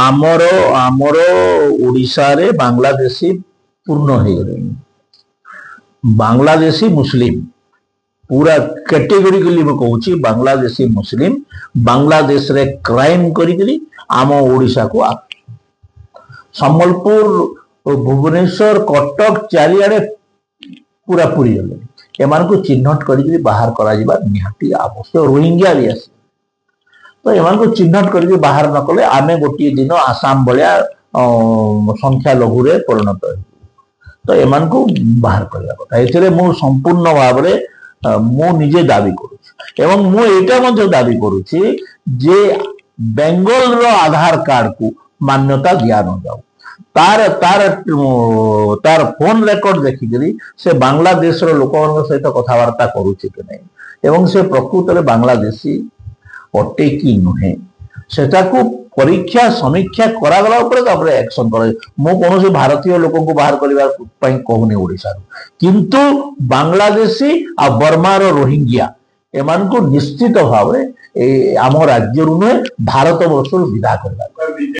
ଆମର ଆମର ଓଡିଶାରେ ବାଂଲାଦେଶୀ ପୂର୍ଣ୍ଣ ହେଇଗଲେଣି। बांग्लादेशी मुस्लिम पूरा कैटेगोरिकली मैं कहूँ बांग्लादेशी मुस्लिम बांग्लादेश रे क्राइम करी आम ओडिशा को आ सम्बलपुर भुवनेश्वर कटक चारिआडे पूरा पूरी गले एमान को चिन्हट करी बाहर करा निहाती आवश्यक। रोहिंग्या भी आसे तो एमान को चिन्हट करी बाहर न कले आमे गोटे दिन आसाम भाया संख्या लघु रे परिणत हो तो एमान को बाहर करने कथा ए संपूर्ण भाव मु निजे दाबी करुँ दाबी करुँची जे बेंगल रो आधार कार्ड को मान्यता दिया न जाऊ तार तार तार फोन रेकर्ड देखिकरी से बांग्लादेश रो लोक सहित कथबार्ता करुचे कि नहीं एवं से प्रकृत में बांग्लादेशी अटे कि नुहे सेटा को परीक्षा समीक्षा करागला एक्शन कर कौन से भारतीय लोक बाहर करने कहूनी ओडिशा किंतु बांग्लादेशी आ बर्मार रोहिंग्या एमान को निश्चित भाव आम राज्य नुहे भारत वर्ष विदा करवा।